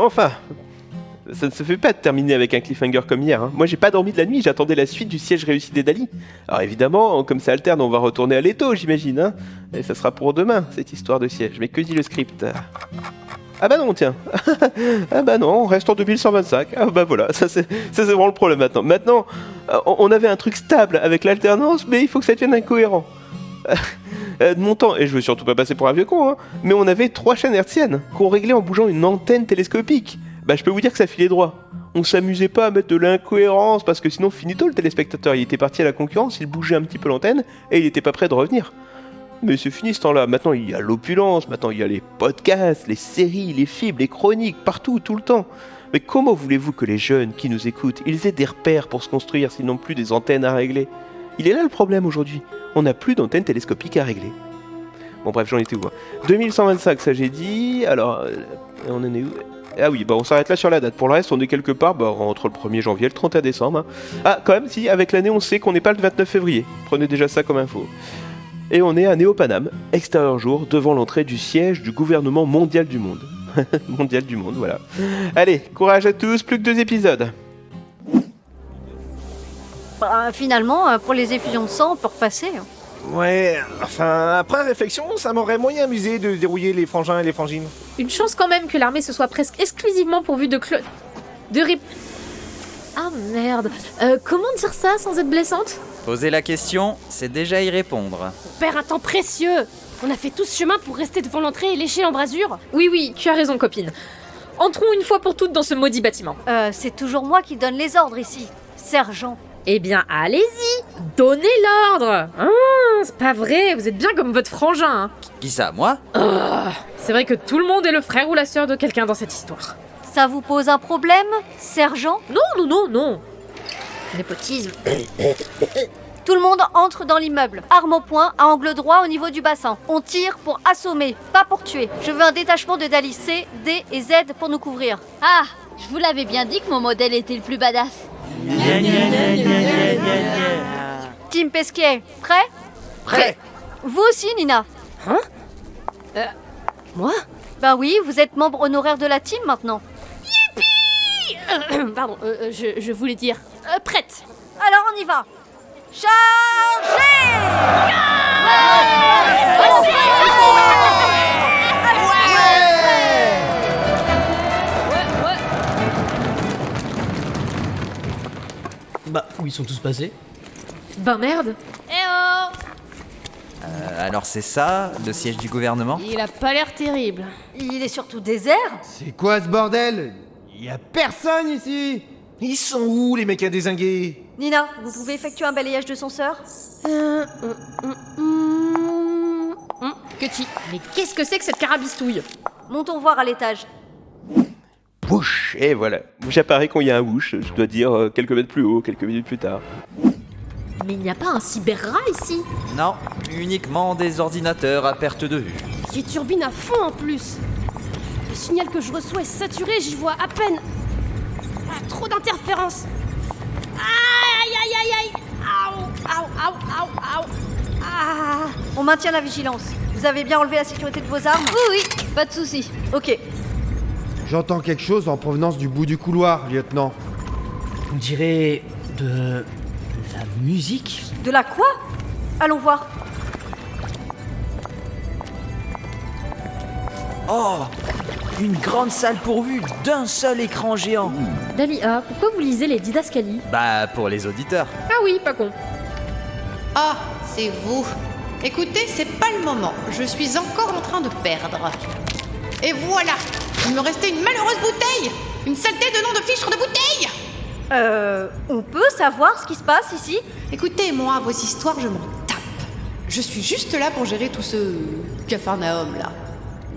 Enfin, ça ne se fait pas de terminer avec un cliffhanger comme hier. Hein. Moi, j'ai pas dormi de la nuit, j'attendais la suite du siège réussi des Dali. Alors évidemment, comme ça alterne, on va retourner à l'étau, j'imagine. Hein. Et ça sera pour demain, cette histoire de siège. Mais que dit le script? Ah bah non, tiens. Ah bah non, on reste en 2125. Ah bah voilà, ça c'est vraiment le problème maintenant. Maintenant, on avait un truc stable avec l'alternance, mais il faut que ça devienne incohérent. De mon temps, et je veux surtout pas passer pour un vieux con, hein, mais on avait 3 chaînes hertziennes qu'on réglait en bougeant une antenne télescopique. Bah je peux vous dire que ça filait droit. On s'amusait pas à mettre de l'incohérence, parce que sinon finito le téléspectateur, il était parti à la concurrence, il bougeait un petit peu l'antenne, et il était pas prêt de revenir. Mais c'est fini ce temps-là, maintenant il y a l'opulence, maintenant il y a les podcasts, les séries, les films, les chroniques, partout, tout le temps. Mais comment voulez-vous que les jeunes qui nous écoutent, ils aient des repères pour se construire, s'ils n'ont plus des antennes à régler? Il est là le problème aujourd'hui, on n'a plus d'antennes télescopiques à régler. Bon bref, j'en étais où? 2125, ça j'ai dit, alors, on en est où? Ah oui, bah on s'arrête là sur la date. Pour le reste, on est quelque part entre le 1er janvier et le 31 décembre. Hein. Ah, quand même, si, avec l'année, on sait qu'on n'est pas le 29 février. Prenez déjà ça comme info. Et on est à Néo-Paname, extérieur jour, devant l'entrée du siège du gouvernement mondial du monde. Mondial du monde, voilà. Allez, courage à tous, plus que 2 épisodes. Finalement, pour les effusions de sang, on peut repasser. Ouais, enfin, après réflexion, ça m'aurait moyen amusé de dérouiller les frangins et les frangines. Une chance quand même que l'armée se soit presque exclusivement pourvue de Ah merde, comment dire ça sans être blessante? Poser la question, c'est déjà y répondre. On perd un temps précieux. On a fait tout ce chemin pour rester devant l'entrée et lécher l'embrasure. Oui, tu as raison copine. Entrons une fois pour toutes dans ce maudit bâtiment. C'est toujours moi qui donne les ordres ici, sergent. Eh bien, allez-y, donnez l'ordre. C'est pas vrai, vous êtes bien comme votre frangin. Hein. Qui ça, moi? C'est vrai que tout le monde est le frère ou la sœur de quelqu'un dans cette histoire. Ça vous pose un problème, sergent? Non. Népotisme. Tout le monde entre dans l'immeuble, arme au poing, à angle droit au niveau du bassin. On tire pour assommer, pas pour tuer. Je veux un détachement de Dali C, D et Z pour nous couvrir. Ah, je vous l'avais bien dit que mon modèle était le plus badass. Team Pesquier, prêt? Prêt. Vous aussi, Nina? Hein? Moi? Ben oui, vous êtes membre honoraire de la team maintenant. Pardon, je voulais dire... prête. Alors on y va. Chargez! Bah, où ils sont tous passés? Ben merde. Eh oh! Alors c'est ça, le siège du gouvernement? Il a pas l'air terrible. Il est surtout désert. C'est quoi ce bordel? Y a personne ici! Ils sont où les mecs à dézinguer? Nina, vous pouvez effectuer un balayage de son sœur? Cutie. Mais qu'est-ce que c'est que cette carabistouille? Montons voir à l'étage. Wouch, et voilà. J'apparais quand il y a un whoosh, je dois dire quelques mètres plus haut, quelques minutes plus tard. Mais il n'y a pas un cyberrat ici? Non, uniquement des ordinateurs à perte de vue. Qui turbine à fond en plus. Le signal que je reçois est saturé, j'y vois à peine. Ah, trop d'interférences. Aïe. Au. Ah. On maintient la vigilance. Vous avez bien enlevé la sécurité de vos armes? Oui, pas de soucis. Ok. J'entends quelque chose en provenance du bout du couloir, lieutenant. On dirait de la musique. De la quoi? Allons voir. Oh, une grande salle pourvue d'un seul écran géant. Dalia, pourquoi vous lisez les didascalies? Bah, pour les auditeurs. Ah oui, pas con. Ah, c'est vous. Écoutez, c'est pas le moment. Je suis encore en train de perdre. Et voilà. Il me restait une malheureuse bouteille. Une saleté de nom de fichtre de bouteille. On peut savoir ce qui se passe ici? Écoutez, moi, vos histoires, je m'en tape. Je suis juste là pour gérer tout ce capharnaüm là.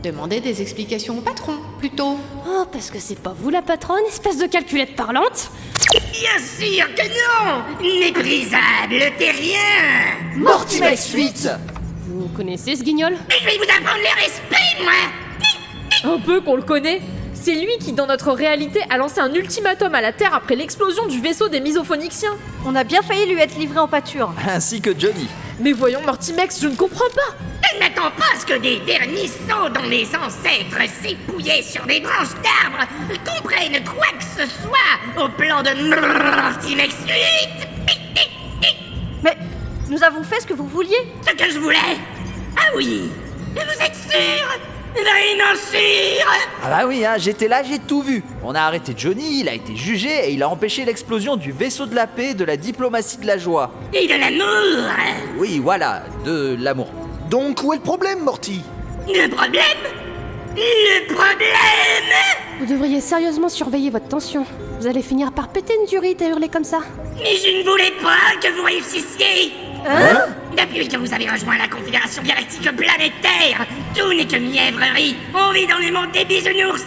Demandez des explications au patron, plutôt. Oh, parce que c'est pas vous la patronne, espèce de calculette parlante. Bien sûr que non! Méprisable terrien! Mortimer Suite! Vous connaissez ce guignol? Mais je vais vous apprendre le respect, moi! Un peu qu'on le connaît. C'est lui qui, dans notre réalité, a lancé un ultimatum à la Terre après l'explosion du vaisseau des Misophonixiens. On a bien failli lui être livré en pâture. Ainsi que Johnny. Mais voyons, Mortimex, je ne comprends pas. Elle n'attend pas à ce que des vernisseaux dont les ancêtres s'épouillaient sur des branches d'arbres comprennent quoi que ce soit au plan de Mortimex 8. Mais nous avons fait ce que vous vouliez. Ce que je voulais. Ah oui. Et vous êtes sûr? Vraiment sûr? Ah bah oui, hein, j'étais là, j'ai tout vu. On a arrêté Johnny, il a été jugé et il a empêché l'explosion du vaisseau de la paix, de la diplomatie de la joie. Et de l'amour. Oui, voilà, de l'amour. Donc, où est le problème, Morty? Le problème? Le problème? Vous devriez sérieusement surveiller votre tension. Vous allez finir par péter une durite à hurler comme ça. Mais je ne voulais pas que vous réussissiez. Hein? Depuis que vous avez rejoint la Confédération Galactique Planétaire, tout n'est que mièvrerie. On vit dans le monde des bisounours.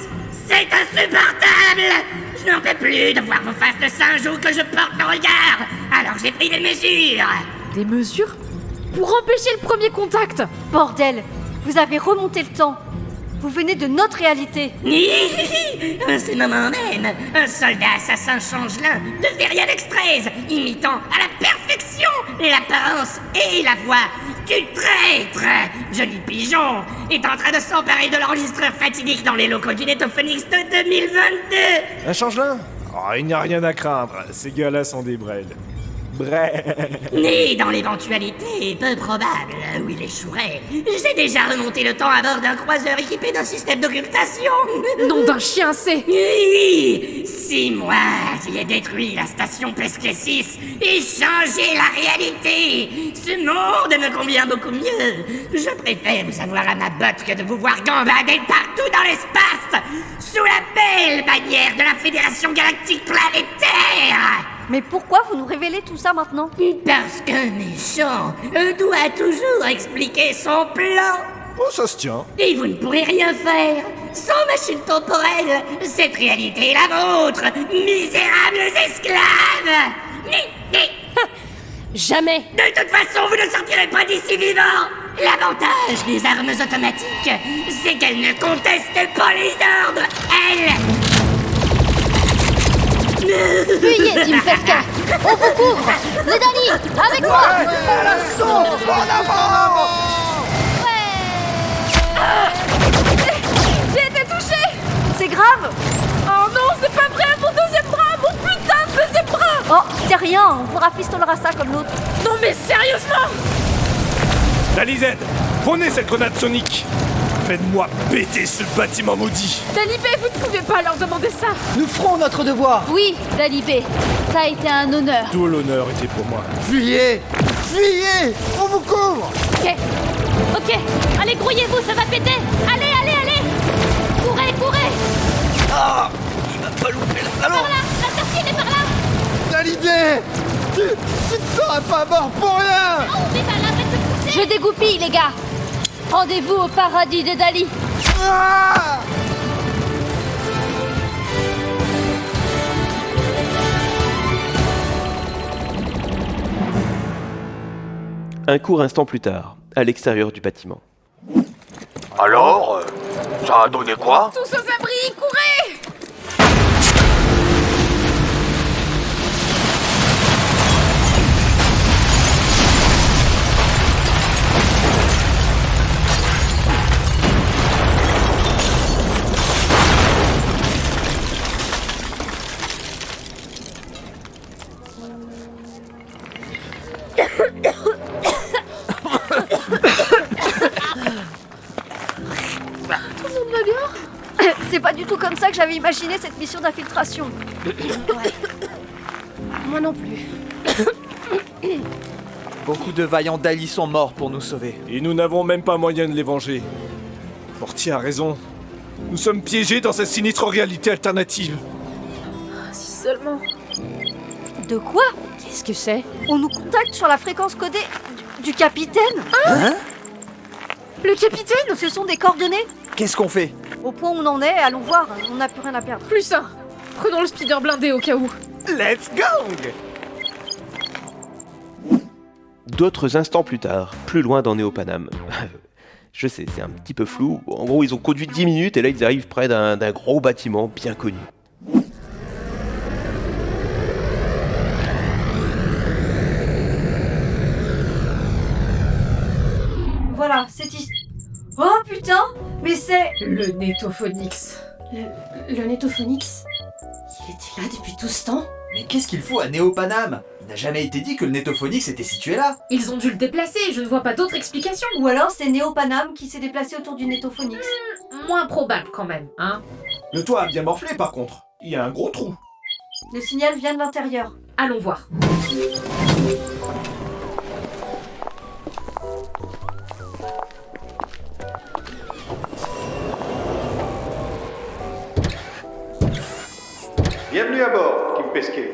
C'est insupportable. Je n'en peux plus de voir vos faces de singe ou que je porte le regard. Alors j'ai pris des mesures. Des mesures? Pour empêcher le premier contact. Bordel, vous avez remonté le temps. Vous venez de notre réalité. En ce moment même, un soldat assassin changelin de Verialex 13, imitant à la perfection l'apparence et la voix du traître Johnny Pigeon, est en train de s'emparer de l'enregistreur fatidique dans les locaux du Netophonix de 2022. Un changelin? Oh, il n'y a rien à craindre, ces gars-là sont des brels. Né dans l'éventualité peu probable où il échouerait, j'ai déjà remonté le temps à bord d'un croiseur équipé d'un système d'occultation. Nom d'un chien, c'est... Oui, 6 mois, j'y ai détruit la station Pesquet 6 et changé la réalité. Ce monde me convient beaucoup mieux. Je préfère vous avoir à ma botte que de vous voir gambader partout dans l'espace, sous la belle bannière de la Fédération Galactique Planétaire. Mais pourquoi vous nous révélez tout ça maintenant? Parce qu'un méchant doit toujours expliquer son plan. Oh, ça se tient. Et vous ne pourrez rien faire. Sans machine temporelle, cette réalité est la vôtre, misérables esclaves. Jamais. De toute façon, vous ne sortirez pas d'ici vivant. L'avantage des armes automatiques, c'est qu'elles ne contestent pas les ordres. Elles... Fuyez, Team Pesca. On vous couvre. Dédali, avec moi. J'ai été touchée. C'est grave. Oh non, c'est pas vrai, mon deuxième bras, mon putain de deuxième bras. Oh, c'est rien, on vous rafistolera ça comme l'autre. Non mais sérieusement. Dalized, prenez cette grenade sonique. Faites-moi péter ce bâtiment maudit. Dalibé, vous ne pouvez pas leur demander ça. Nous ferons notre devoir. Oui, Dalibé, ça a été un honneur. Tout l'honneur était pour moi. Fuyez! Fuyez! On vous couvre! Ok, allez, grouillez-vous, ça va péter. Allez. Courez. Ah, il m'a pas loupé le Par ballon. là, la sortie elle est par là. Dalibé! Tu ne seras pas mort pour rien! Oh, mais arrête de pousser. Je dégoupille, les gars. Rendez-vous au paradis de Dali. Ah! Un court instant plus tard, à l'extérieur du bâtiment. Alors, ça a donné quoi? Tous aux abris, courez. C'est pas du tout comme ça que j'avais imaginé cette mission d'infiltration. Moi non plus. Beaucoup de vaillants Dali sont morts pour nous sauver. Et nous n'avons même pas moyen de les venger. Morty a raison. Nous sommes piégés dans cette sinistre réalité alternative. Si seulement... De quoi? Qu'est-ce que c'est? On nous contacte sur la fréquence codée du capitaine? Hein? Le capitaine? Ce sont des coordonnées? Qu'est-ce qu'on fait? Au point où on en est, allons voir, on n'a plus rien à perdre. Plus un. Prenons le speeder blindé au cas où. Let's go! D'autres instants plus tard, plus loin dans Néopanam. Je sais, c'est un petit peu flou. Bon, en gros, ils ont conduit 10 minutes et là, ils arrivent près d'un gros bâtiment bien connu. Voilà, c'est ici. Oh putain, mais c'est... Le Netophonix. Le Netophonix. Il était là depuis tout ce temps? Mais qu'est-ce qu'il faut à Néopanam? Il n'a jamais été dit que le Netophonix était situé là. Ils ont dû le déplacer, je ne vois pas d'autre explication. Ou alors c'est Néopanam qui s'est déplacé autour du Netophonix. Moins probable quand même, hein. Le toit a bien morflé par contre. Il y a un gros trou. Le signal vient de l'intérieur. Allons voir. Bienvenue à bord, Kim Pesquet.